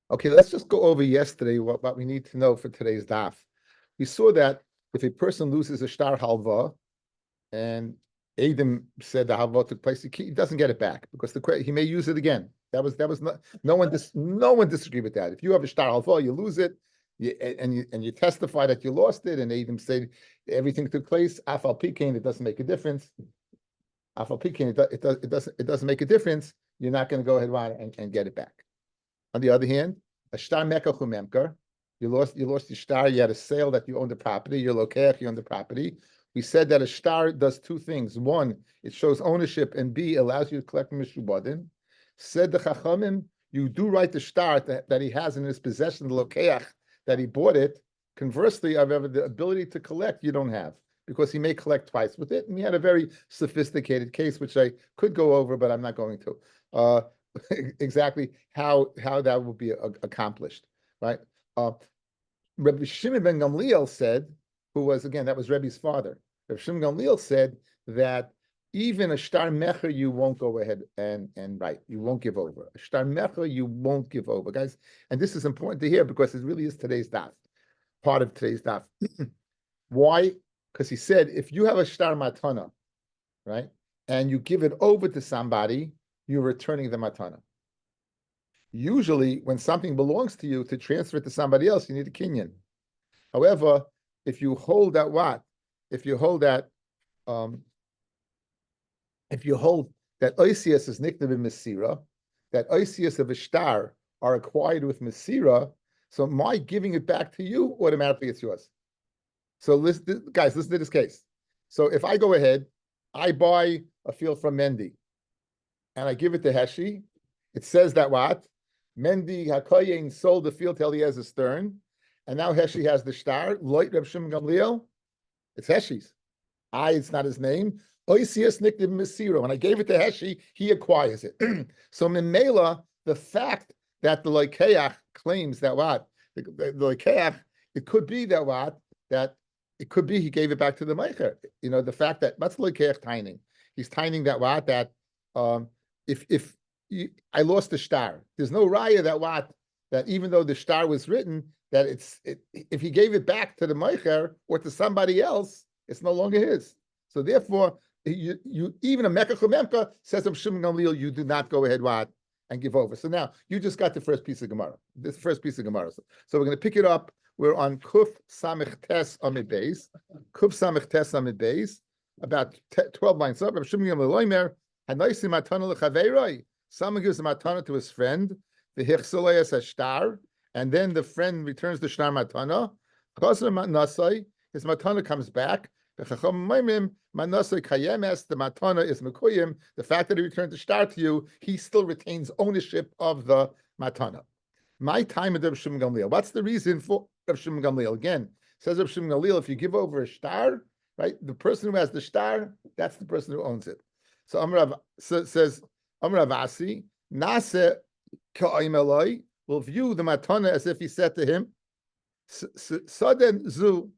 Okay, let's just go over yesterday what we need to know for today's daf. We saw that if a person loses a star halva and Adam said the halva took place, he doesn't get it back because he may use it again. That was not no one disagreed with that. If you have a star halva, you lose it, you testify that you lost it, and Adam said everything took place. Afal pikein, it doesn't make a difference. Afal pikein, it doesn't make a difference. You're not going to go ahead and get it back. On the other hand, a shtar mekach umemkar, you lost your shtar. You had a sale that you owned the property. You're lokeach, you own the property. We said that a shtar does two things. One, it shows ownership, and B, allows you to collect mishubadin. Said the chachamim, you do write the shtar that he has in his possession, the lokeach, that he bought it. Conversely, however, the ability to collect you don't have because he may collect twice with it. And we had a very sophisticated case, which I could go over, but I'm not going to. Exactly how that will be accomplished, right? Rabbi Shimon ben Gamliel said, that was Rebbe's father. Rabbi Shimon Gamliel said that even a shtar mecher you won't go ahead and write. You won't give over. A shtar mecher you won't give over, guys. And this is important to hear because it really is today's daf, part of today's daf. Why? Because he said if you have a shtar matana, right, and you give it over to somebody, you're returning the matana. Usually, when something belongs to you, to transfer it to somebody else, you need a kinyan. However, if you hold that oisius is niknav in mesira, that oisius of a shtar are acquired with mesira, so my giving it back to you, automatically it's yours. So guys, listen to this case. So if I go ahead, I buy a field from Mendy, and I give it to Heshi, it says that what? Mendy Hakoyin sold the field to Eliezer Stern, and now Heshi has the shtar. Loit Reb Shimon Gamliel, it's Heshi's. It's not his name. Oisius Nikdim Mesira. When I gave it to Heshi, he acquires it. So Mimela, the fact that the Loikeach claims that what? The Loikeach, it could be that what? That it could be he gave it back to the Meicher. You know, the fact that what's Loikeach tining? He's tining that what? That if I lost the shtar, there's no raya that even though the shtar was written, that if he gave it back to the meicher or to somebody else, it's no longer his. So therefore, you even a mekach umemka says of Shimon Gamliel, you do not go ahead and give over. So now you just got the first piece of Gemara. This first piece of Gemara. So we're going to pick it up. We're on Kuf Samich Tes Amid Beis. Kuf Samich Tes Amid Beis. About 12 lines up. Shimon Gamliel Loimer Hanaisi Matana LeChaveiroi. Someone gives a matana to his friend, the hichsalei a shtar, and then the friend returns the shtar matana. His matana comes back. The matana is mekuyim. The fact that he returned the shtar to you, he still retains ownership of the matana. My time of Rav Shimon Gamliel. What's the reason for Rav Shimon Gamliel? Again, says Rav Shimon Gamliel, if you give over a shtar, right, the person who has the shtar, that's the person who owns it. So Amrav says. Amravasi, Nase Ka'im will view the matana as if he said to him, Saden Zu,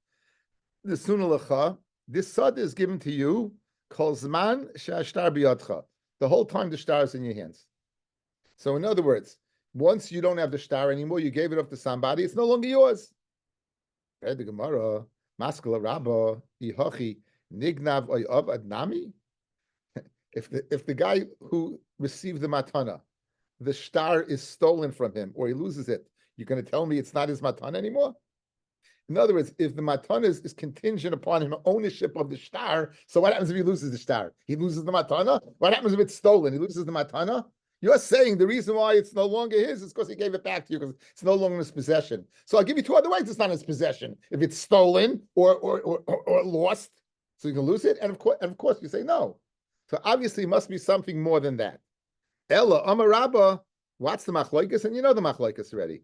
the Sunalacha, this sad is given to you, Kolzman Shashtar Biyadcha. The whole time the shtar is in your hands. So in other words, once you don't have the shtar anymore, you gave it up to somebody, it's no longer yours. The Gemara, Maskala Rabba, Ihachi, Nignav Oyav Adnami. If the guy who received the matana, the shtar is stolen from him or he loses it, you're going to tell me it's not his matana anymore? In other words, if the matana is contingent upon him ownership of the shtar, so what happens if he loses the shtar? He loses the matana? What happens if it's stolen? He loses the matana? You're saying the reason why it's no longer his is because he gave it back to you because it's no longer in his possession. So I'll give you two other ways it's not in his possession. If it's stolen or lost, so you can lose it, and of course you say no. So obviously it must be something more than that. Ella, Amarabba, what's the machlokes? And you know the machlokes already.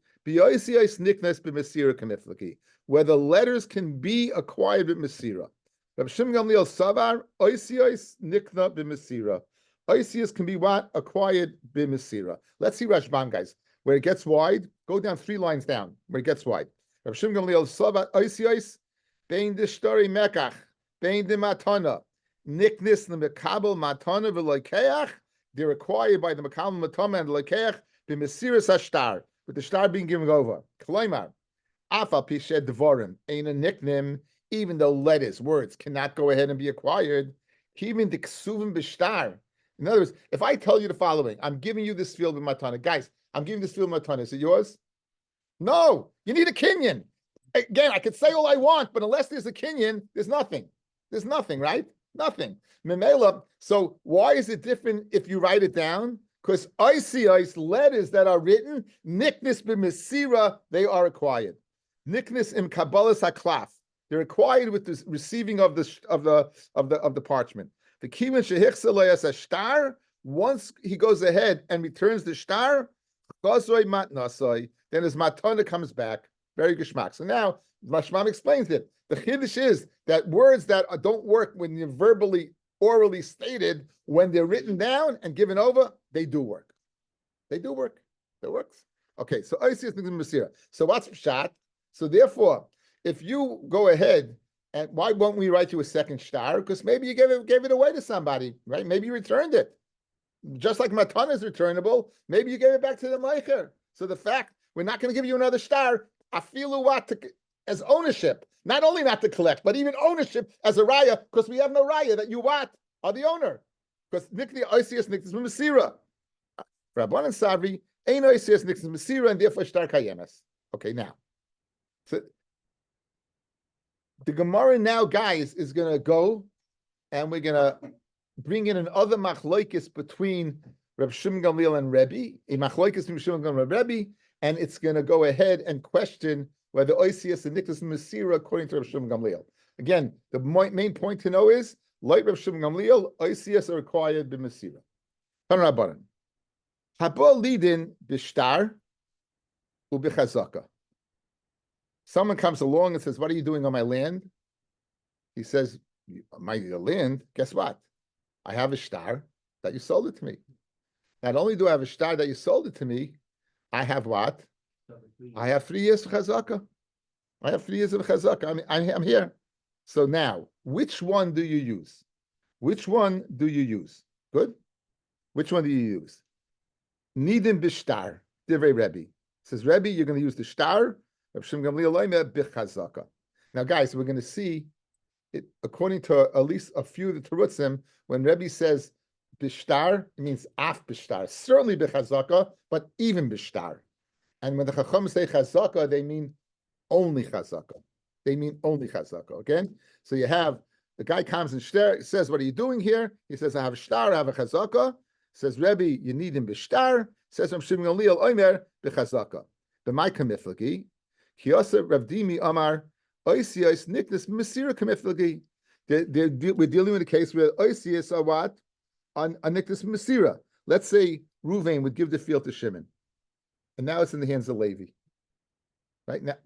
Where the letters can be acquired with Mesira. Rabbi Shimon Gamliel Savar, Oisios Nikna b'Mesira. Oisios can be what? Acquired b'Mesira. Let's see Rashbam, guys. Where it gets wide, go down 3 lines down, where it gets wide. Rabbi Shimon Gamliel Savar, Oisios, Bein Dishtori Mekach, Bein de Matana. Niknis the Mekabel Matana v'Loikeach, they're acquired by the Mekabel Matana and Loikeach b'Mesiras Hashtar. with the star being given over. Kloimar, Afal Pished Dvorim, ain't a nickname, even though letters, words cannot go ahead and be acquired. Even the Ksuvim Bishtar. In other words, if I tell you the following, I'm giving you this field with Matana. Guys, I'm giving this field with Matana. Is it yours? No, you need a Kenyan. Again, I could say all I want, but unless there's a Kenyan, there's nothing. There's nothing, right? Nothing. Memela. So why is it different if you write it down? Because ice letters that are written, niknis b'mesira, they are acquired. Niknis im kabbalas haklaf, they're acquired with the receiving of the parchment. The kivin shehichsa le'as ashtar, once he goes ahead and returns the shtar, chazoi matnasoi, then his matana comes back. Very geschmack. So now Mashmam explains it. The chiddush is that words that don't work when you're verbally, orally stated, when they're written down and given over, they do work. They do work. That works. Okay, so so what's pshat? So therefore, if you go ahead and why won't we write you a second shtar? Because maybe you gave it away to somebody, right? Maybe you returned it. Just like matana is returnable, maybe you gave it back to the meicher. So the fact we're not going to give you another shtar, afilu what as ownership, not only not to collect, but even ownership as a raya, because we have no raya that you what are the owner. Because nikni oisius niknis mesira, Rabban and Savri ain't oisius niknis mesira, and therefore shtar kayemes. Okay, now, so the Gemara now, guys, is going to go, and we're going to bring in another machloikis between Reb Shimon Gamliel and Rebbe, a machloikis between Shimon Gamliel and Rebbe, and it's going to go ahead and question whether oisius and niknis mesira according to Reb Shimon Gamliel. Again, the main point to know is, like Reb Shimon Gamliel, oisius are required b'mesira. Hanrabanan. Haba lidin b'shtar u'b'chazaka. Someone comes along and says, "What are you doing on my land?" He says, "My land. Guess what? I have a shtar that you sold it to me. Not only do I have a shtar that you sold it to me, I have what? I have 3 years of chazaka. I have 3 years of chazaka. I'm here. So now, which one do you use? Which one do you use? Good. Which one do you use? Nidim b'shtar. Divrei Rebbe. Says Rebbe, you're going to use the shtar. Now, guys, we're going to see it according to at least a few of the terutzim. When Rebbe says bishtar, it means af bishtar, certainly bechazaka, but even bishtar. And when the Chacham say chazaka, they mean only chazaka. They mean only chazaka. Okay, so you have the guy comes and says, "What are you doing here?" He says, "I have a shtar, I have a chazaka." Says Rebbe, "You need him bishtar." Says I'm Shimon Gamliel omer bechazaka. But my kamiflagi. Kiyasa Ravdimi Amar Oisius Niknas Mesira Kamiflagi. We're dealing with a case where Oisius are what? On Niknas Mesira. Let's say Ruvain would give the field to Shimon. And now it's in the hands of Levi. Right now,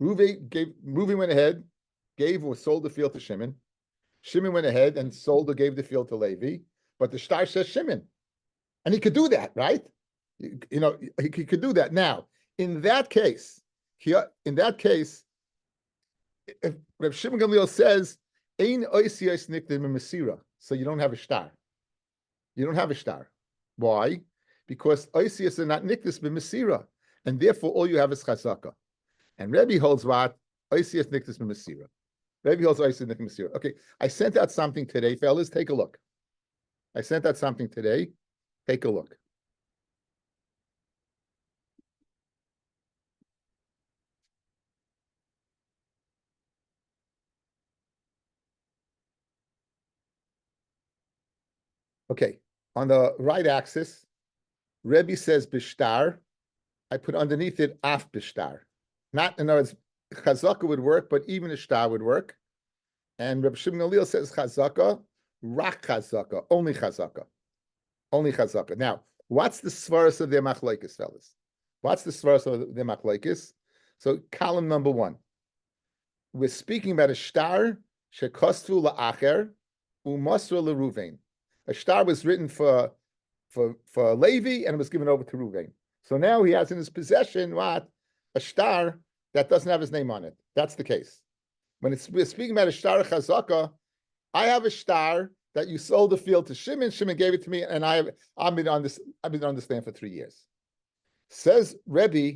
Ruvain went ahead, gave or sold the field to Shimon. Shimon went ahead and sold or gave the field to Levi. But the shtar says Shimon. And he could do that, right? You know, he could do that. Now, in that case, if Reb Shimon Gamliel says, "Ein oisios nikdim mesira," so you don't have a shtar. You don't have a shtar. Why? Because oisios are not nikdis b'mesira, and therefore all you have is chazaka. And Rebbe holds what? Oisios nikdis b'mesira. Rebbe holds oisios nikdis b'mesira. Okay, I sent out something today, fellas. Take a look. I sent out something today. Take a look. Okay, on the right axis, Rebbe says bishtar. I put underneath it af bishtar. Not, in other words, chazaka would work, but even a shtar would work. And Reb Shimon Gamliel says chazaka, rak chazaka, only chazaka. Only chazaka. Now, what's the svaras of their machlokes, fellas? What's the svaras of their machlokes? So, column number 1. We're speaking about a shtar shekostu la'acher u'masra l'ruvain. A shtar was written for Levi and it was given over to Ruvain. So now he has in his possession what? A shtar that doesn't have his name on it. That's the case. When we're speaking about a shtar chazaka, I have a shtar that you sold the field to Shimon. Shimon gave it to me, and I've been on this land for 3 years. Says Rabbi,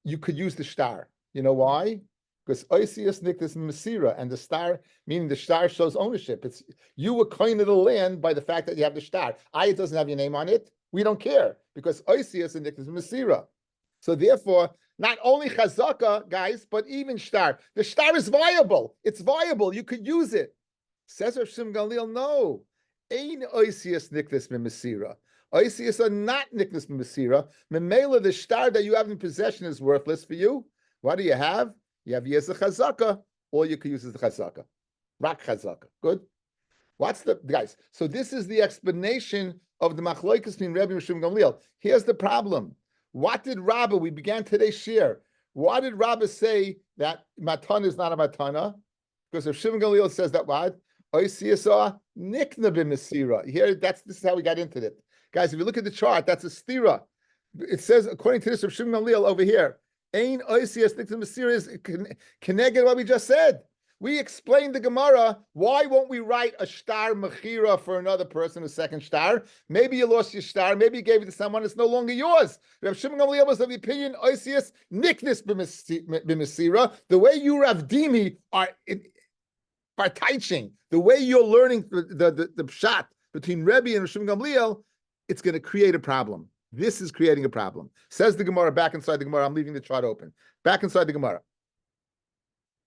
you could use the star. You know why? Because Oisius Niktis Masira, and the star, meaning the star shows ownership. It's you were kind of the land by the fact that you have the star. It doesn't have your name on it. We don't care because Oisius and Niktis Masira. So therefore, not only Chazaka, guys, but even star. The star is viable. It's viable. You could use it. Says Rav Shimon Gamliel, no. Ein Oisius Niktis Masira. Oisius are not Niktis Masira. Memela, the star that you have in possession is worthless for you. What do you have? You have Yezah Chazaka. All you can use is the Chazaka. Rak Chazaka. Good? What's the, guys? So this is the explanation of the Machloikas between Rabbi and Shimon Gamliel. Here's the problem. What did Rabbi, we began today's shir. Why did Rabbi say that Matana is not a Matana? Because if Shimon Gamliel says that what? Oisiyasa nikna b'mesira. Here, this is how we got into it. Guys, if you look at the chart, that's a stira. It says, according to this of Shimon Gamliel over here, Ein Oisiyas nikna b'mesira is connected what we just said. We explained the Gemara. Why won't we write a star mechira for another person, a second star? Maybe you lost your star. Maybe you gave it to someone. It's no longer yours. Rav Shimon Gamliel was of the opinion, Oisius niknis b'mesira. The way you, Rav Dimi, are teaching, the way you're learning the shot between Rebbe and Rav Shimon Gamliel, it's going to create a problem. This is creating a problem. Says the Gemara back inside the Gemara. I'm leaving the chart open. Back inside the Gemara.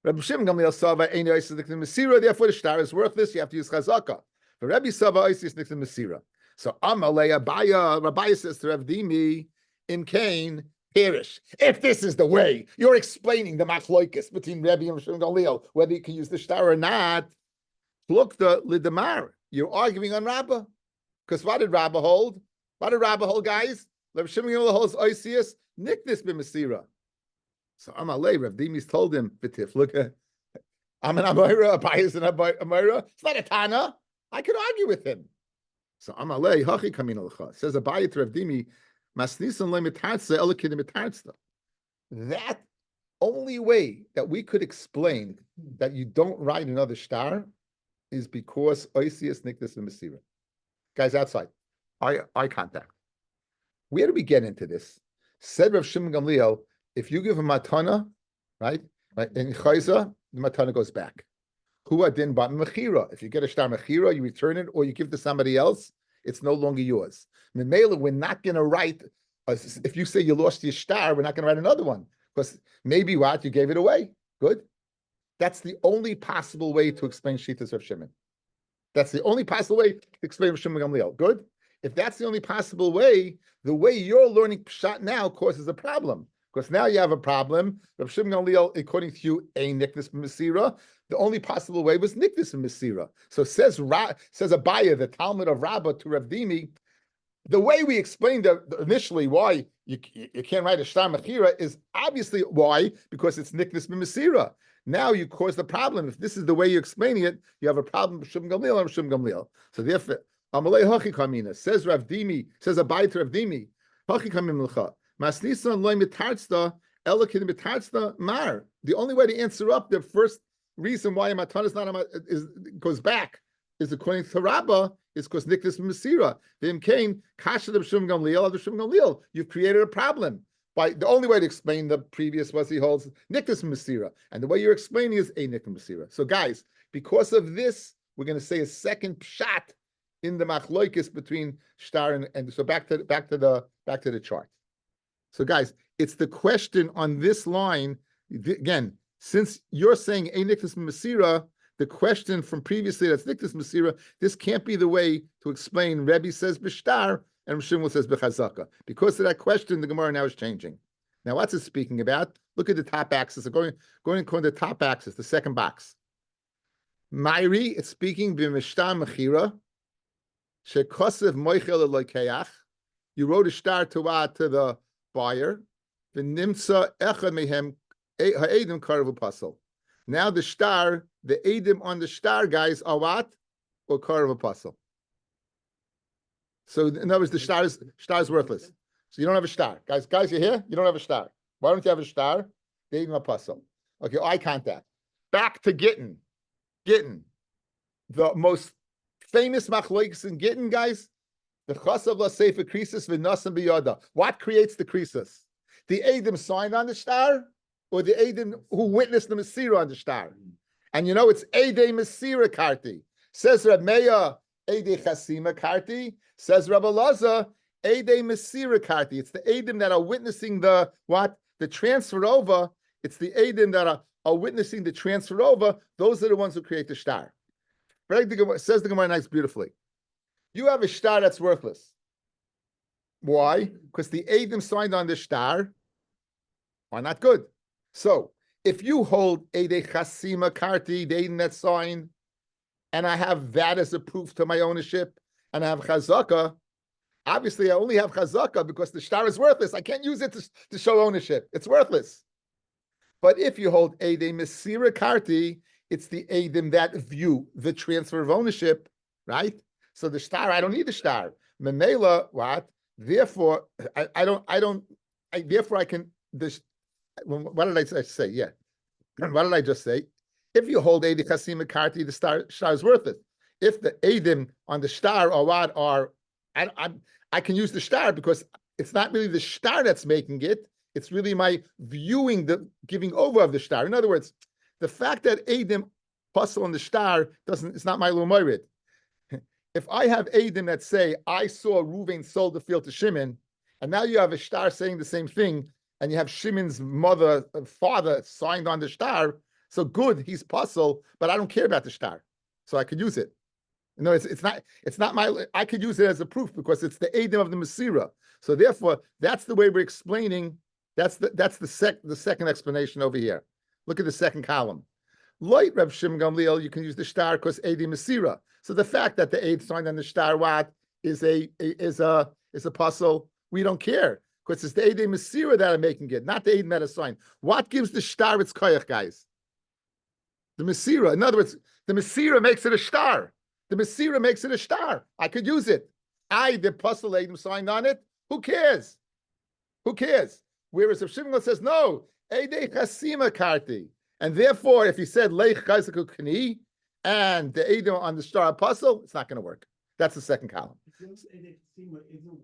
Rabbi Shimon Gamliel Sava Ein Oisius Nikna Masira. Therefore, the star is worthless. You have to use Chazaka. But Rabbi Sava Oisius Nikna Masira. So Amalei Abaya. Rabbi says to Rav Dimi, Im Kain Perish. If this is the way you're explaining the machloikas between Rabbi and Rav Shimon Gamliel, whether you can use the star or not, look the lidamar. You're arguing on Rabbah. Because what did Rabbah hold? What did Rabbah hold, guys? Rav Shimon Gamliel holds Oisius Niknis b'Masira. So Amalei, Rav Dimi's told him, Vitif, look, I'm an Amira, Abai is an Amira. It's not a Tana. I could argue with him. So Amalei, Hachi Kamin Alcha. Says Abai to Rav Dimi, Masnisan le mitartza, Elikid mitartza. That only way that we could explain that you don't write another star is because Oisius Niknis and Masira. Guys outside, eye contact. Where do we get into this? Said Rav Shimon Gamliel, if you give a matana, right, in chayza, the matana goes back. Hua din ba mechira. If you get a star mechira, you return it or you give it to somebody else, it's no longer yours. Memela, we're not going to write, if you say you lost your star, we're not going to write another one. Because maybe what? You gave it away. Good. That's the only possible way to explain Shitas of Shimon. That's the only possible way to explain Shimon Gamliel. Good. If that's the only possible way, the way you're learning Pshat now causes a problem. Because now you have a problem. Rav Shimon Gamliel, according to you, a Niknis Masira. The only possible way was Niknis Masira. So says Abaya, the Talmud of Rabbah, to Rav Dimi, the way we explained initially why you can't write a Shtar Mechira is obviously why, because it's Niknis Masira. Now you cause the problem. If this is the way you're explaining it, you have a problem with Shimon Gamliel and Shimon Gamliel. So therefore, Amalei Hachi Kamina, says Rav Dimi, says Abaya to Rav Dimi, Hachi Kamim L'cha. Masnisan loy mitartzda, Elikid mitartzda mar. The only way to answer up the first reason why a matana is not goes back is according to Rabbah, is because Niknis Masira. Vim Kain, Kasha the Shimon Gamliel, the Shimon Gamliel. You've created a problem. By the only way to explain the previous was he holds Niknis Masira. And the way you're explaining is a Niknis Masira. So guys, because of this, we're going to say a second pshat in the machloikis between Shtar and so back to the chart. So guys, it's the question on this line, again, since you're saying a Niknis Masira, the question from previously that's Niknis Masira, this can't be the way to explain Rebbe says Bishtar and Shimon says Bechazaka. Because of that question, the Gemara now is changing. Now, what's it speaking about? Look at the top axis. Going according to the top axis, the second box. Mairi, it's speaking B'mishtar Mechira, Shekosev Moichel Elokeach. You wrote a star to the buyer. The nimsa echad mehem ha'edim karavu pasal. Now the star, the edim on the star, guys, are what? Or karavu pasal. So in other words, the star is worthless. So you don't have a star, guys. Guys, you're here. You don't have a star. Why don't you have a star? The edim are pasal. Okay, eye contact. Back to Gittin. Gittin, the most famous machlokes in Gittin, guys. The chasav la sefer krisis v'nasim biyada. What creates the krisis? The Eidim signed on the star, or the Eidim who witnessed the Mesira on the star? And you know it's Eidei Mesira Karti. Says Reb Meir, Eidei Chasima Karti. Says Rabbi Laza, Eidei Mesira Karti. It's the Eidim that are witnessing the what? The transfer over. It's the Eidim that are witnessing the transfer over. Those are the ones who create the star. Says the Gemara nice beautifully. You have a star that's worthless. Why? Because the Eidim signed on the star are not good. So if you hold Eidei Chasima Karti, the Eidim that signed, and I have that as a proof to my ownership, and I have Chazaka, obviously I only have Chazaka because the star is worthless. I can't use it to show ownership. It's worthless. But if you hold Eidei Mesira Karti, it's the Eidim that view the transfer of ownership, right? So the star, I don't need the star. Memela, what? Therefore, therefore I can, what did I say? Yeah. What did I just say? If you hold Eidei Chasima Karti, the star is worth it. If the Eidim on the star or what are, I can use the star because it's not really the star that's making it. It's really my viewing, the giving over of the star. In other words, the fact that Eidim puzzle on the star it's not my Lumorid. If I have Eidim that say, I saw Reuven sold the field to Shimon, and now you have a star saying the same thing, and you have Shimon's father signed on the star, so good, he's puzzle, but I don't care about the star. So I could use it. No, it's not my, I could use it as a proof because it's the Eidim of the Mesira. So therefore, that's the way we're explaining, that's the second explanation over here. Look at the second column. Light Reb Shimon Gamliel, you can use the star because Eidim Mesira. So the fact that the Eid signed on the star what is a puzzle, we don't care because it's the Eidim Mesira that are making it, not the Eidim that are signed. What gives the star its koyach, guys? The Mesira. In other words, the Mesira makes it a star. The Mesira makes it a star. I could use it. The puzzle Eidim signed on it. Who cares? Who cares? Whereas if Shimon says no, Eidei Chasima Karti. And therefore, if he said Leich Chazaku Kni and the Eidim on the star apostle, it's not going to work. That's the second column. Isn't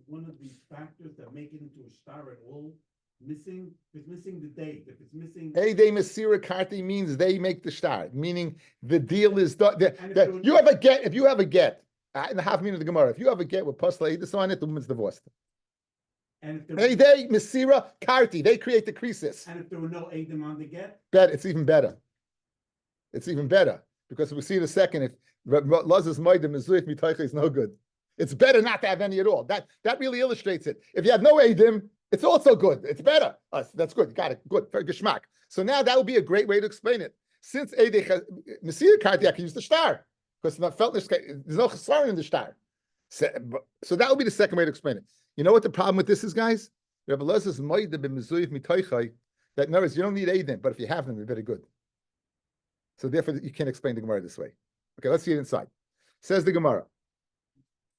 one of the factors that make it into a star at all missing? If it's missing the date, if it's missing Eidei Mesira Karti means they make the star, meaning the deal is done. You have a get. If you have a get in the half minute of the Gemara, if you have a get with Pasla Eidis on it, the woman's divorced. And if Eidei Mesira Karti, they create the crisis. And if there were no Eidim on the get, it's even better. It's even better because we see in a second if Lazar's Maidim Mezuyich Mitaycha is no good. It's better not to have any at all. That really illustrates it. If you have no Eidim, it's also good. It's better. That's good. Got it. Good. For Geschmack. So now that would be a great way to explain it. Since Eidei Mesira Karti, I can use the star because there's no chesron in the star. So that would be the second way to explain it. You know what the problem with this is, guys? Rabbi Lazar's Maidim Mezuyich Mitaycha. That knows you don't need Eidim, but if you have them, they're very good. So therefore, you can't explain the Gemara this way. Okay, let's see it inside. Says the Gemara.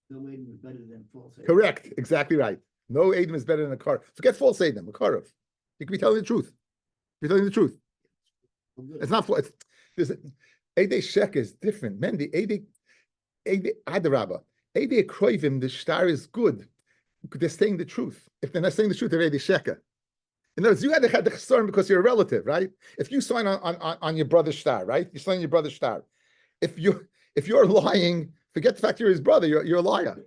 No Eidim is better than false Eidim. Correct. Exactly right. No Eidim is better than a car. Forget false Eidim, a Karov. You can be telling the truth. You're telling the truth. It's not false. There's Eidei Shek is different. Man, the Eidei Adarabba. Eidei Kroivim, the star is good. They're saying the truth. If they're not saying the truth, they're Eidei Sheka. In other words, you had the chesron because you're a relative, right? If you sign on your brother's star, right? You sign on your brother's star. If you're lying, forget the fact you're his brother, you're a liar.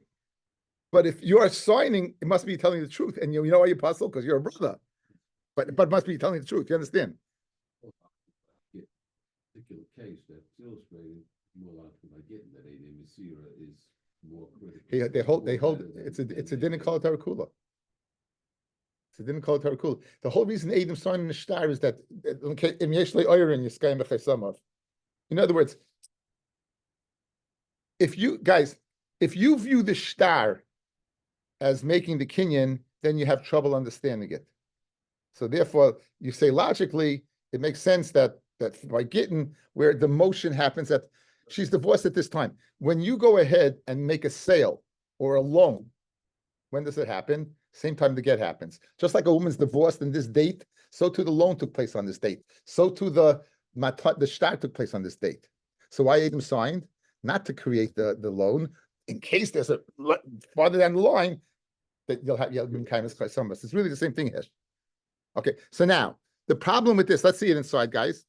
But if you are signing, it must be telling the truth. And you know why you puzzle? Because you're a brother. But it must be telling the truth. You understand? Particular case that's illustrated more likely by getting that Eidei Mesira is more critical. They hold it's a din in Kol Tarakula. It's a din in Kol Tarakula. The whole reason Eidim signing the star is that in other words, if you view the star as making the kinyan, then you have trouble understanding it. So therefore, you say logically, it makes sense that by Gittin, where the motion happens, that she's divorced at this time. When you go ahead and make a sale or a loan, when does it happen? Same time the get happens. Just like a woman's divorced in this date, so too the loan took place on this date. So too the shtar took place on this date. So why Adam signed? Not to create the loan. in case there's a farther down the line that you'll be kindness some of us. It's really the same thing here. Okay, so now the problem with this, let's see it inside, guys.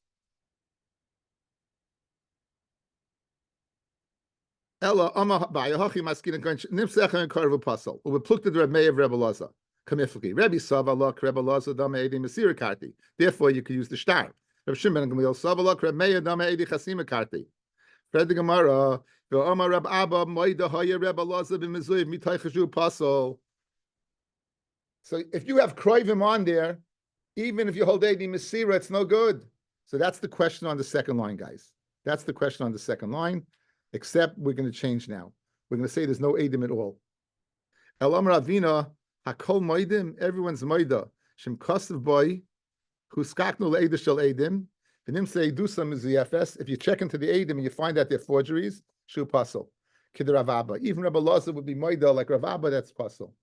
Ella Amma Baya Hachi Maskin and Nimsech and Karva Puzzle. We plucked the Rebbe of Rebbe Laza. Kamifli. Rebbe Savalok, Rebbe Laza, Dama Edi Masira Karti. Therefore, you could use the star. Rebbe Shimon and Gamliel Savalok, Rebbe Meir, Dama Edi Chasima Karti. Fred the Gemara, Amma Reb Abba, Moida Haya Rebbe Laza, Bimizuiv, Mitai Chashu Puzzle. So if you have Kroivim on there, even if you hold Edi Masira, it's no good. So that's the question on the second line, guys. That's the question on the second line. Except we're going to change now. We're going to say there's no Eidim at all. Elam Ravina, Hakol Moidim, everyone's Moida. Shem Kosev boy, who skaknu le'edah shel Eidim. V'nim say do some is the FS. If you check into the Eidim and you find that they're forgeries, shu pasul. Kid Rav Abba. Even Rabbi Laza would be Moida like Rav Abba, that's pasul.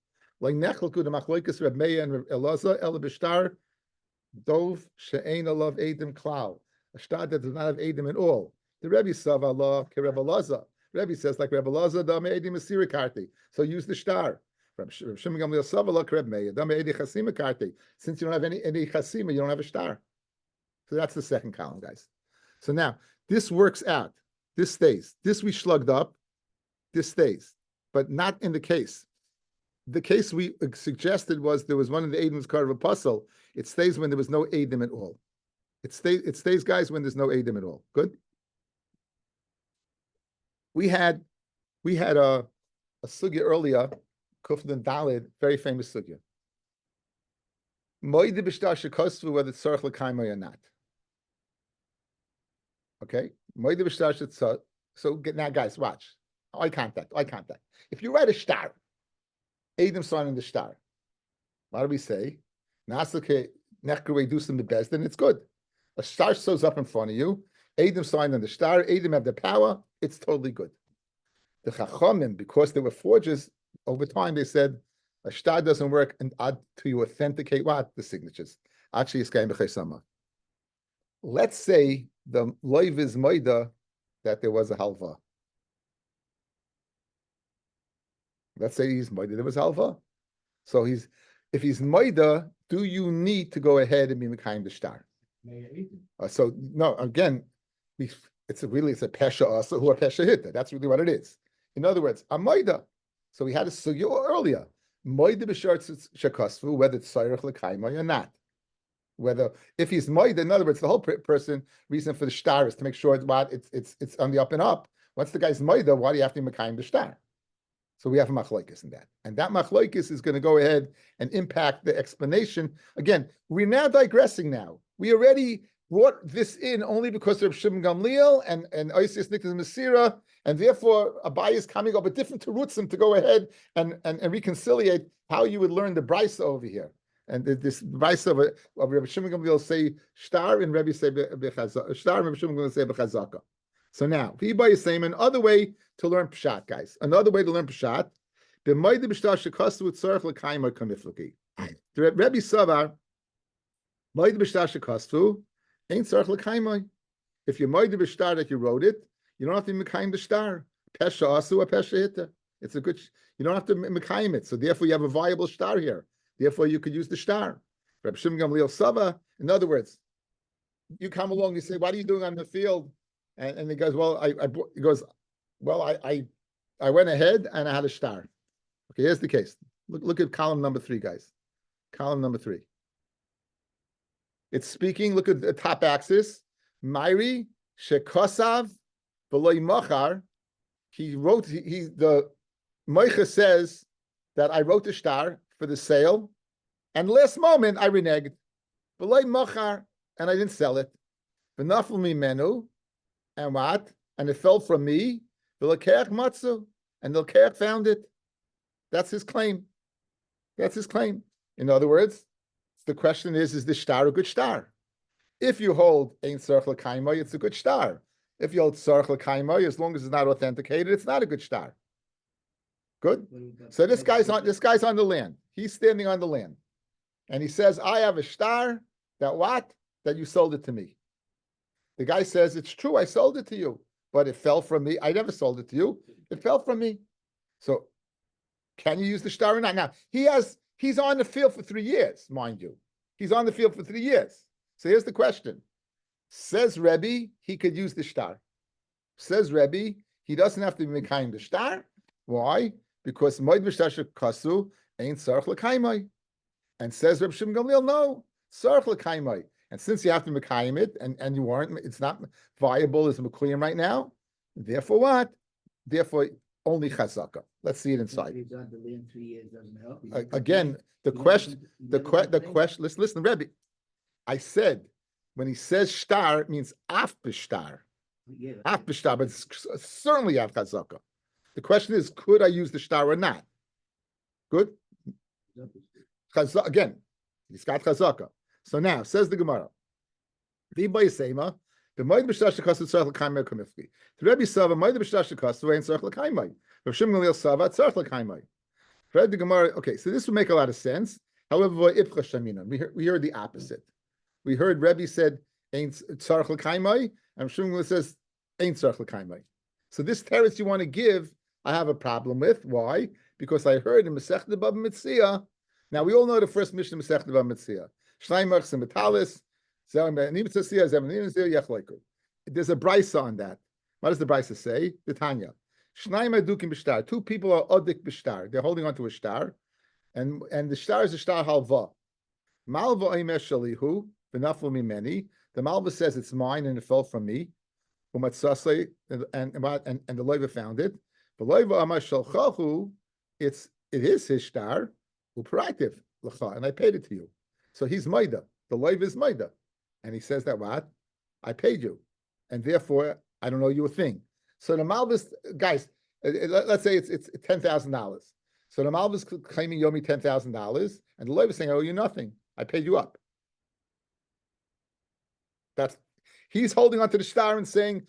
Like Nechelku the Machloikas Reb Meir and Elaza El Bishtar Dov she'ein alav Eidim klal. A star that does not have Eidim at all. The Rebbe sav Allah ke Rebbe Laza. Rebbe says like Rebbe Laza dame edi masira karti. So use the star. From Shimon Gamliel sav Allah ke Rebbe Meir dame edi chasima karti. Since you don't have any chasima, you don't have a star. So that's the second column, guys. So now this works out. This stays. This we slugged up. This stays, but not in the case. The case we suggested was there was one of the Eidim was part of a puzzle. It stays when there was no Eidim at all. It stays, guys, when there's no Eidim at all. Good. We had a sugya earlier, Kufdan Dalid, very famous sugya. Moide b'shtar shekosvu, whether it's tzarich l'kaimai or not. Okay, moide b'shtar shetzah. So now, guys, watch. Eye contact. If you write a star, Eidim signing the star. What do we say? Nasake nechkere do some the best, then it's good. A star shows up in front of you. Eidim signed on the star. Eidim have the power. It's totally good. The Chachamim, because they were forgers, over time they said a star doesn't work and add to you authenticate what? The signatures. Actually, it's going to let's say the loiv is moida that there was a halva. Let's say he's moida, there was halva. So if he's moida, do you need to go ahead and be mekayim the star? So no, again, it's a pesha also who a pesha hitta. That's really what it is. In other words, a moida. So we had a sugya earlier. Moida b'shart shekosvu, whether it's sayrich l'kaimai or not. Whether if he's moida, in other words, the whole reason for the star is to make sure it's on the up and up. Once the guy's moida, why do you have to mekayim the star? So we have a machlokes in that, and that machlokes is going to go ahead and impact the explanation. Again, we're now digressing. Now we already brought this in only because of Shimon Gamliel and Oisius Niktas Masira, and therefore Abai is coming up with different terutzim to go ahead and reconciliate how you would learn the brisa over here. And this brisa of Rabbi Shimon Gamliel say star and Rabbi say bechazaka, star and Rabbi Shimon Gamliel say bechazaka. So now, Vibai is saying another way to learn pshat, guys. Another way to learn pshat. The Moide b'shtar shekastu with tzarich l'kaimar kamiflaki. The Rebbe Savar Moide b'shtar shekastu ain't tzarich l'kaimar. If you're Moide b'shtar that you wrote it, you don't have to mekayim the star. Pesha asu a pesha hitta. It's a good. You don't have to mekayim it. So therefore, you have a viable star here. Therefore, you could use the star. Rebbe Shimon Gamliel Sava. In other words, you come along. You say, "What are you doing on the field?" And he goes, "Well, I went ahead and I had a star." Okay, here's the case. Look at column number 3, guys. Column number 3. It's speaking. Look at the top axis. Mairi shekosav v'loy machar. He wrote. The Moicha says that I wrote the star for the sale, and last moment I reneged. V'loy machar, and I didn't sell it. V'nafel mimenu. And what? And it fell from me. The Lekeach matzu, and the Lekeach found it. That's his claim. That's his claim. In other words, the question is the star a good star? If you hold Ein Tzarich L'Kaimai, it's a good star. If you hold Tzarich L'Kaimai, as long as it's not authenticated, it's not a good star. Good. So this guy's on the land. He's standing on the land, and he says, "I have a star that you sold it to me." The guy says, "It's true, I sold it to you, but it fell from me. I never sold it to you. It fell from me." So can you use the star or not? Now he's on the field for 3 years, mind you. He's on the field for 3 years. So here's the question. Says Rabbi, he could use the star. Says Rabbi, he doesn't have to be mekayim the star. Why? Because moed v'shtar kasu ain't tzarich l'kaimai. And says Reb Shimon Gamliel, no, tzarich l'kaimai. And since you have to mekayim it, and you weren't, it's not viable as a mekuyim right now. Therefore, what? Therefore, only chazaka. Let's see it inside. He's on the land 3 years, doesn't help. Again, the question. Listen, Rebbe. I said when he says star, it means af b'shtar. Yeah, Af b'shtar, but it's certainly af chazaka. The question is, could I use the star or not? Good. Again, he's got chazaka. So now says the Gemara. V'ba yisema the moed b'shtar shekasu tzarich l'kaimai kamifki. The Rebbe Sava moed b'shtar shekasu ain't tzarich l'kaimai. Rav Shimon Gamliel Sava tzarich l'kaimai. Read the Gemara. Okay, so this would make a lot of sense. However, we heard the opposite. We heard Rebbe said ain't tzarich l'kaimai, and Shimon says ain't tzarich l'kaimai. So this teretz you want to give, I have a problem with. Why? Because I heard in Masechta Bava Metzia. Now we all know the first mission of Masechta Bava Metzia. Shleimach Simetalis. There's a brisa on that. What does the brisa say? The Tanya. Two people are odik b'shtar. They're holding onto a star, and the star is a star halva. Malva oimer shalihu v'naflu mimeni. The malva says it's mine and it fell from me. Umatzasei and the loiva found it. The loiva amar shalchahu. It is his star. U'perativ l'cha, and I paid it to you. So he's maida. The loiva is maida, and he says that what? I paid you, and therefore I don't owe you a thing. So the Malvis, guys, let's say it's $10,000. So the Malvis claiming you owe me $10,000, and the lawyer is saying I owe you nothing. I paid you up. He's holding onto the star and saying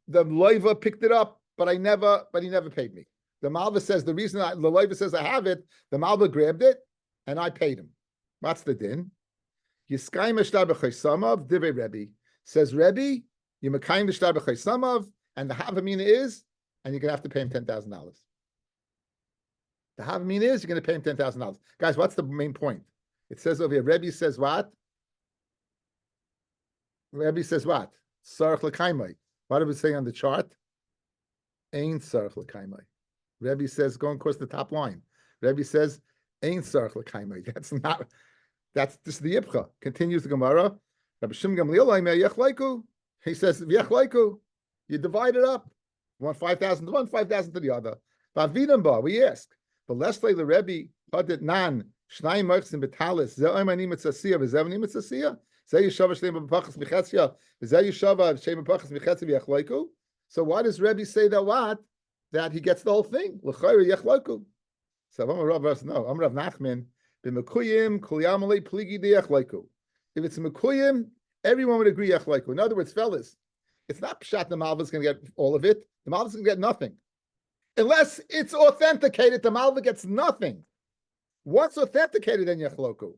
the lawyer picked it up, but he never paid me. The Malvis says the reason the lawyer says I have it, the Malvis grabbed it, and I paid him. What's the din? Yiskayim eshtar b'chaysamav divrei Rebbe. Says Rebbe, you mekayim eshtar b'chaysamav. And the Havamina is, and you're going to have to pay him $10,000. The Havamina is, you're going to pay him $10,000. Guys, what's the main point? It says over here, Rebbe says what? Rebbe says what? Sarach l'kaimai. What did it say on the chart? Ain't sarach l'kaimai. Rebbe says, go and cross the top line. Rebbe says, ain't sarach l'kaimai. That's just the Yipcha. Continues the Gemara. Rabbi Shimon Gamliel, yechlaiku. He says, yechlaiku. You divide it up. You want 5,000 to one, 5,000 to the other. We ask. But let's say the Rebbe hadit nan shnai marchsim betalis ze'oimani mitzasiya v'zevani mitzasiya ze'yishava shlema b'pachas michetzia ze'yishava shema b'pachas michetzia v'yachlaiku. So why does Rebbe say that what? That he gets the whole thing. L'chayre yachlaiku. So I'm Rav Nachman b'mekuyim kulyamalei pligi deyachlaiku. If it's mekuyim, everyone would agree yachlaiku. In other words, fellas, it's not pshat the Malva is going to get all of it. The Malva is going to get nothing. Unless it's authenticated, the Malva gets nothing. What's authenticated in Yachloku?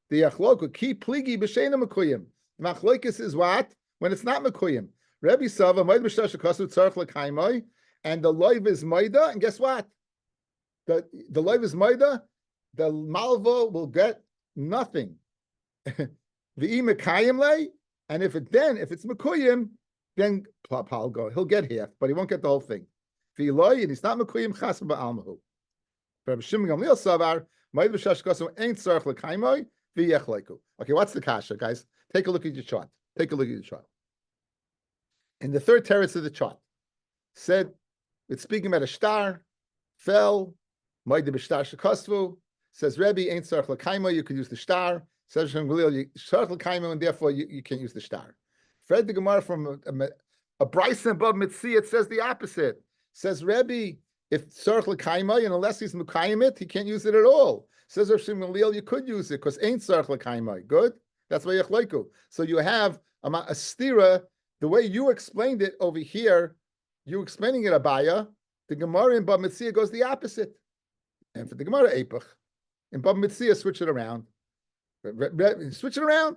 The Yachloku, ki pligi b'sheina mekuyim. Machlokes is what? When it's not mekuyim. Rebbe Sava, Moed B'shtar Shekasu Tzarech L'kaimai, and the loiv is Moida, and guess what? The loiv is Moida, the Malva will get nothing. The Mekayim lay, and if it's mekuyim, then he'll get half, but he won't get the whole thing. And he's not mekuyim chas ba'almahu. Rabbi Shimon Gamliel savar moed b'shtar shekasu ain't tzarech l'kaimai v'yechlaiku. Okay, what's the kasha, guys? Take a look at your chart. In the third teretz of the chart, said it's speaking about a star, fell, moed b'shtar shekasu. Says Rebbe ain't tzarech l'kaimai. You could use the star. Says Shimon Gamliel tzarech l'kaimai, and therefore you can't use the star. Fred the Gemara from a Bryson above Mitzi, it says the opposite. Says Rebbe, if tzarech l'kaimai, and unless he's mekayim it, he can't use it at all. Says Rav Shimon Gamliel, you could use it because ain't tzarech l'kaimai. Good, that's why yechlaiku. So you have a stira. The way you explained it over here, you explaining it Abaya. The Gemara in Bava Metzia goes the opposite, and for the Gemara Eipach in Bava Metzia, switch it around. Switch it around.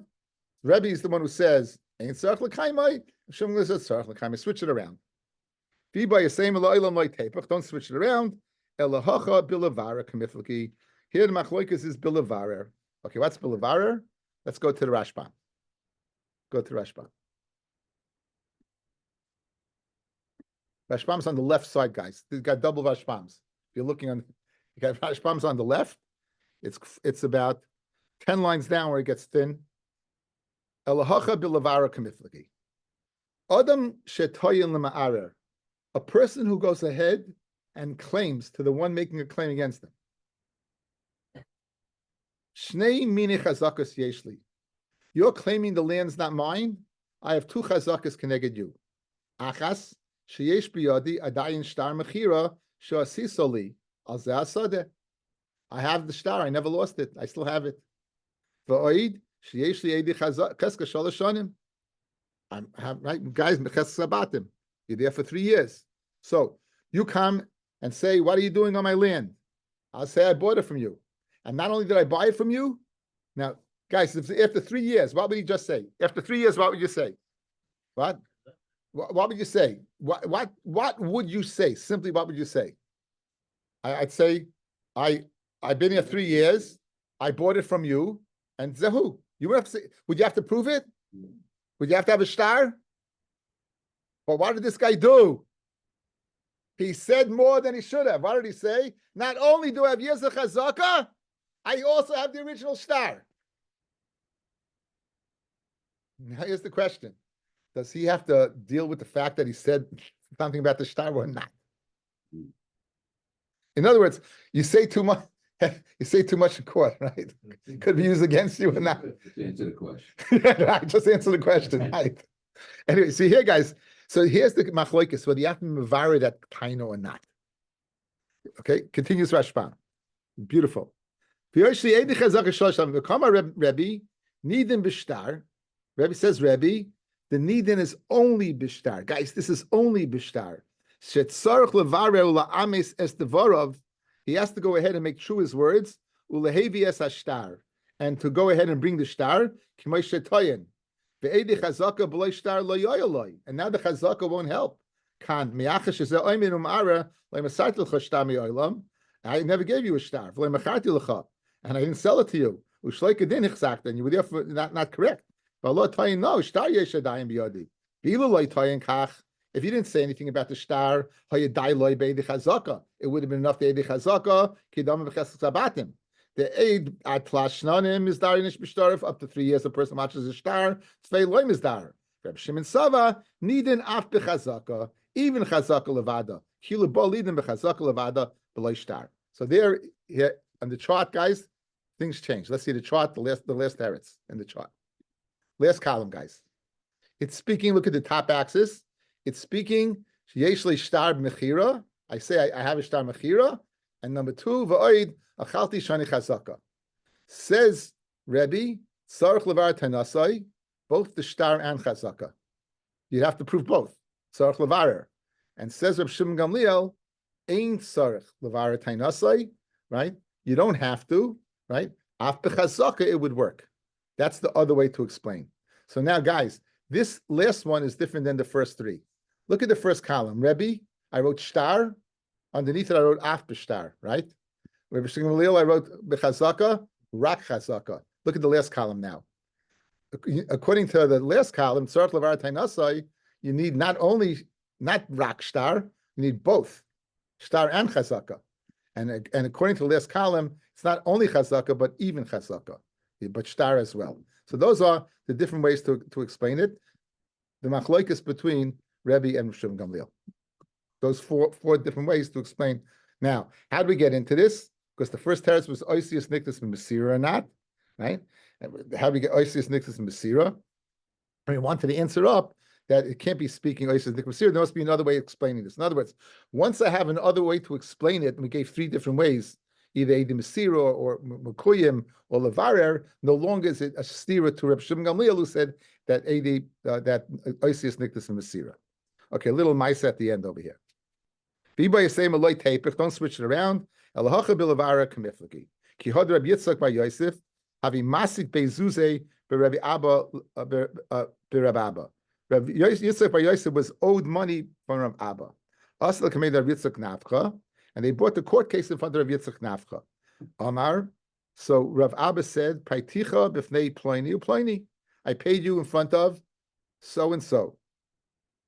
Rebbe is the one who says ain't tzarech l'kaimai. Shimon says tzarech l'kaimai. Switch it around. Don't switch it around. Elahacha bilavara kamiflaki. Here the machloikas is bilavara. Okay, what's bilavara? Let's go to the Rashba. Go to Rashba. Rashbam's on the left side, guys. They've got double Rashbams. If you're looking on, you got Rashbam's on the left. It's about 10 lines down where it gets thin. Elahacha bilavara kamiflaki. Adam shetoyin lema'arer. A person who goes ahead and claims to the one making a claim against them. Shnei mini chazakas yeshli. You're claiming the land's not mine. I have two chazakas connected you. Achas sheyesh biyadi adayin shtar mechira she'asisoli al zeh hasadeh. I have the shtar. I never lost it. I still have it. V'oid sheyesh li edi cheska shalosh shanim. I'm right, guys. Meches You're there for 3 years. So you come and say, "What are you doing on my land?" I'll say, "I bought it from you." And not only did I buy it from you, now, guys, after 3 years, what would you just say? After 3 years, what would you say? What? What would you say? What would you say? Simply, what would you say? I'd say, I've been here 3 years. I bought it from you, and Zehu. You would have to say, would you have to prove it? Would you have to have a star? But what did this guy do? He said more than he should have. What did he say? Not only do I have years of chazaka, I also have the original star. Now here's the question. Does he have to deal with the fact that he said something about the star or not? In other words, you say too much in court, right? Could be used against you or not. Just answer the question. Right, just answer the question, right? Anyway, see here, guys. So here's the machloikis, whether you have to mevari that taino or not. Okay, continues Rashbam. Beautiful. Rabbi nidin b'shtar. Rabbi says, Rabbi, the nidin is only b'shtar. Guys, this is only b'shtar. Shetzarch levareu la'ames es devarov. He has to go ahead and make true his words. Ulehevi es hashtar, and to go ahead and bring the shtar. K'may shetoyin. Ve'edi chazaka b'loy shtar lo yoyoloi. And now the chazaka won't help. Kan mi'achash is oimin um'ara le'masartil chashtar mi'olam. I never gave you a shtar. V'le'macharti l'cha. And I didn't sell it to you. Ushleika din ichzakta, and you were therefore not correct. But lo tayin no shtar yeshadayim biyadi. Bilu loy tayin kach. If you didn't say anything about the shtar, hayadai loy beidi chazaka, it would have been enough to eidi chazaka. Kidam b'ches sabatim. The aid at plashnanim is darinish b'shtarif up to 3 years. A person watches a shtar. Tzvei loy mizdar. Reb Shimon Sava nidin af b'chazaka, even chazaka levada. Kilu bo lidin b'chazaka levada b'loy shtar. So there, here on the chart, guys, things change. Let's see the chart. The last teretz in the chart. Last column, guys. It's speaking. Look at the top axis. It's speaking. Yeshli shtar mechira. I say I have a shtar mechira. And number 2, va'oid achalti shani chazaka. Says Rabbi, tzarich levar tanasai, both the shtar and chazaka. You'd have to prove both. Tzarich levar. And says Reb Shimon Gamliel, ein tzarich levar tanasai. Right? You don't have to. Right? Af b'chazaka, it would work. That's the other way to explain. So now, guys, this last one is different than the first 3. Look at the first column. Rebbe, I wrote shtar. Underneath it, I wrote af b'shtar, right? Rebbe Shimon Gamliel, I wrote b'chazaka, rak chazaka. Look at the last column now. According to the last column, tzarich levar tainasai, you need not rak shtar, you need both, shtar and chazaka. And according to the last column, it's not only chazaka, but even chazaka, but shtar as well. So those are the different ways to explain it. The machloikis between Rebbe and Shimon Gamliel. Those four different ways to explain. Now, how do we get into this? Because the first teretz was oisius niktas and mesira or not, right? How do we get oisius niktas and mesira? And we wanted to answer up that it can't be speaking oisius niktas and mesira. There must be another way of explaining this. In other words, once I have another way to explain it, and we gave 3 different ways, either Edim Mesira or Mekuyim or Levarer, no longer is it a stira to Reb Shimon Gamliel who said that that Oisius Niktas and Mesira. Okay, a little mice at the end over here. Don't switch it around. Elahacha bilavara kamiflaki. Ki hod Rabbi Yitzchak bar Yosef havi masik bezuze beRabbi Abba beRabbi Abba. Rabbi Yitzchak bar Yosef was owed money from Rabbi Abba. Asla kamed Rabbi Yitzchak nafcha. And they brought the court case in front of Rav Yitzchak Nafcha. Amar, so Rav Abba said, Paiticha b'fnei Pliny uPliny. I paid you in front of so and so.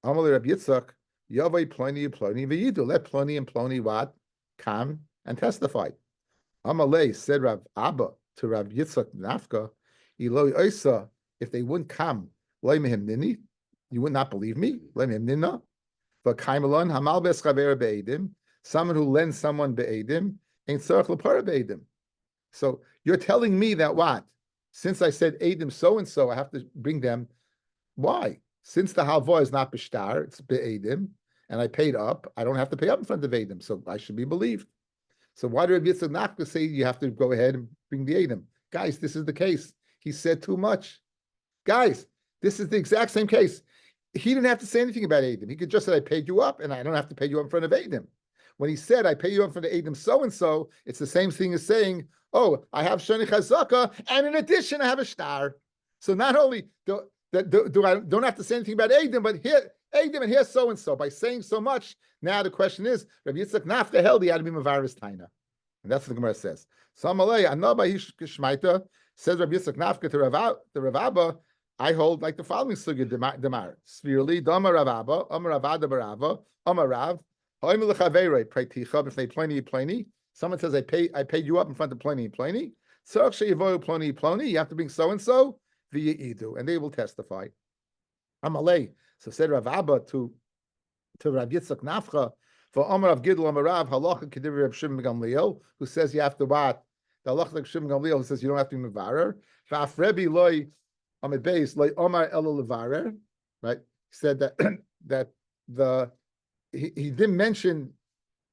Amar Rav Yitzchak, Yavai Pliny uPliny v'yidu. Let Pliny and Pliny what? Come and testify. Amalei said Rav Abba to Rav Yitzchak Nafka, Eloi Oisa, if they wouldn't come, Leimehim Nini, you would not believe me, Leimehim Nina, but Kaimalon, Hamal Beschaver Be'edim, someone who lends someone Be'edim, ain't Tzarech L'Para Be'edim. So you're telling me that what? Since I said Edim so and so, I have to bring them. Why? Since the halva is not Bishtar, it's Be'edim, and I paid up, I don't have to pay up in front of Edim, so I should be believed. So why did Rabbi Yitzchak Nafka say you have to go ahead and bring the Edim? Guys, this is the case. He said too much. Guys, this is the exact same case. He didn't have to say anything about Edim. He could just say, I paid you up, and I don't have to pay you up in front of Edim. When he said, I pay you up in front of Edim so-and-so, it's the same thing as saying, oh, I have Shani Chazaka, and in addition, I have a star. So not only do I don't have to say anything about Edim, but here, Edim, and here's so-and-so. By saying so much, now the question is, Rabbi Yitzchak Nafka held he had to be Mavaris Taina. And that's what the Gemara says. So Amalei, Anaba Shmaita, says Rabbi Yitzchak Nafka to Rav Abba, I hold like the following sugya demar. Svirli, Dama Rav Abba, Amar Ravada Barava, Amar Rav, Haimel Chaverei, Praiticha, if they Pliny. Someone says, I paid you up in front of Pliny. Tzarech sheyivoyu Pliny, you have to bring so-and-so, v'yi'idu, and they will testify. Amalei, so said Rav Abba to Rav Yitzchak Nafcha, for Amar Rav Gidl Amar Rav Halacha Kedivri Rav Shimon Gamliel, who says you have to what? The Halacha like Shimon Gamliel, who says you don't have to be mevarer. V'af Rebbe loy Amid Beis loy Amar Elo levarer. Right? He said that he didn't mention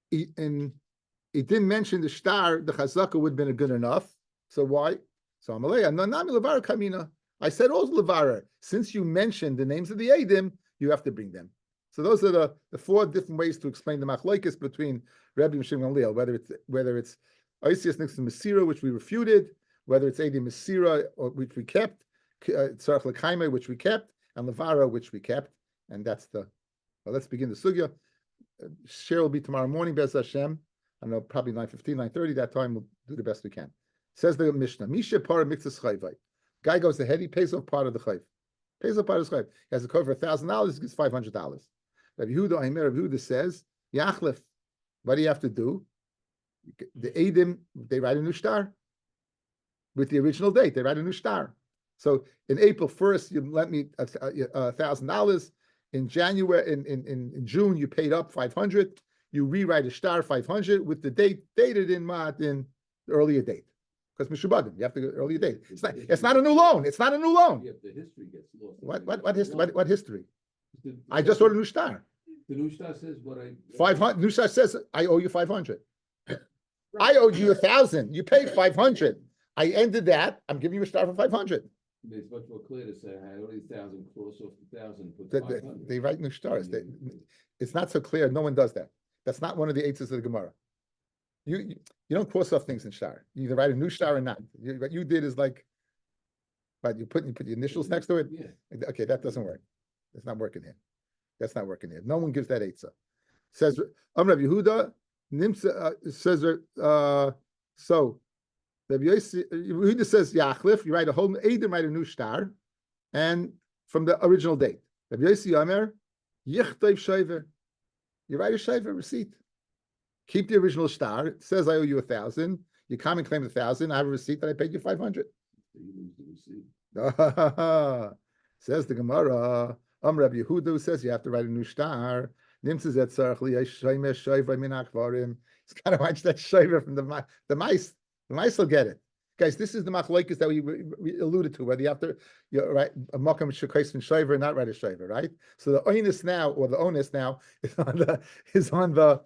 he didn't mention the star. The chazaka would have been good enough. So why? So Amalei Nami levarer kamina. I said also levarer. Since you mentioned the names of the Eidim, you have to bring them. So those are the four different ways to explain the machlokes between Rabbi and Shimon Gamliel, whether it's Oisias next to Masira, which we refuted, whether it's Eidim Masira, which we kept, Tzarech L'Chaimah, which we kept, and Levara, which we kept. And that's well, let's begin the sugya. Share will be tomorrow morning, Bez Hashem. I know, probably 9:15, 9:30, that time we'll do the best we can. Says the Mishnah, Misha Par Mixas Chayvai. Guy goes ahead, he pays off part of the chayv. Pays off part of the chayv. He has a cover for $1,000, he gets $500. Rabbi Yehuda says, Yachlef, what do you have to do? The Eidim, they write a new star. With the original date, they write a new star. So in April 1st, you lent me $1,000. In January, in June, you paid up 500. You rewrite a star 500 with the date dated in the earlier date. Because Mishubadim, you have to go earlier date. It's not a new loan. It's not a new loan. Yeah, the history gets lost. What history? What history? I just wrote a new star. The new star says what I 500. New star says I owe you 500. I owed you 1,000. You paid 500. I ended that. I'm giving you a star for 500. It's much more clear to say I owe 1,000, cross off the 1,000, put 500. They write new stars. It's not so clear. No one does that. That's not one of the eights of the Gemara. You don't cross off things in star. You either write a new star or not. What you did is like, but you put your initials next to it. Yeah. Okay, that doesn't work. It's not working here. That's not working here. No one gives that eitzah. Says Rabbi Yehuda says so. Rabbi Yehuda says Yachlif. You write a whole Eidim, write a new star, and from the original date. Rabbi Yossi Omer Yichtayv Shayver. You write a Shayver receipt. Keep the original star. It says I owe you 1,000. You come and claim 1,000. I have a receipt that I paid you 500. You lose the receipt. Says the Gemara. Rabbi Yehuda who says you have to write a new star. It's kind of much that shayver from the mice. The mice will get it. Guys, this is the machlokes that we alluded to, whether you have to write a makam shekais and shayver and not write a shayver, right? So the onus now, or the onus now, is on the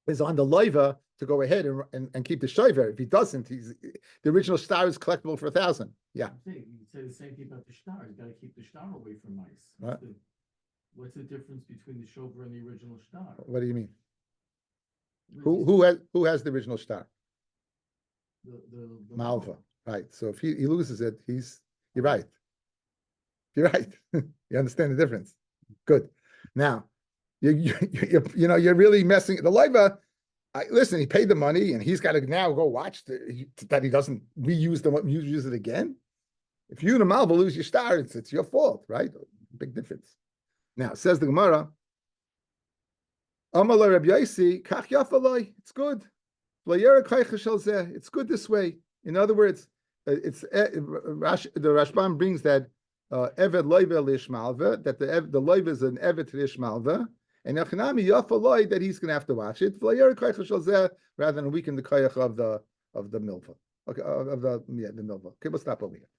loiva to go ahead and keep the shayver. If he doesn't, the original star is collectible for 1,000. Yeah. You say the same thing about the star. You got to keep the star away from mice. Right. What's the difference between the shover and the original star? What do you mean? Who has the original star? The Malva, right? So if he loses it, you're right. You're right. You understand the difference. Good. Now, you're really messing the loiva. Listen, he paid the money and he's got to now go watch that he doesn't reuse use it again. If you and a Malva lose your star, it's your fault, right? Big difference. Now, says the Gemara, Amalei Rabbi Yosi, Kach Yafaloi, it's good. It's good this way. In other words, the Rashbam brings that Eved Loive Lishmalva, that the Loive is an Eved Lishmalva, and Yachanami Yafaloi, that he's going to have to watch it, rather than weaken the Koyach of the Milva. Okay, the Milva. Okay, we'll stop over here.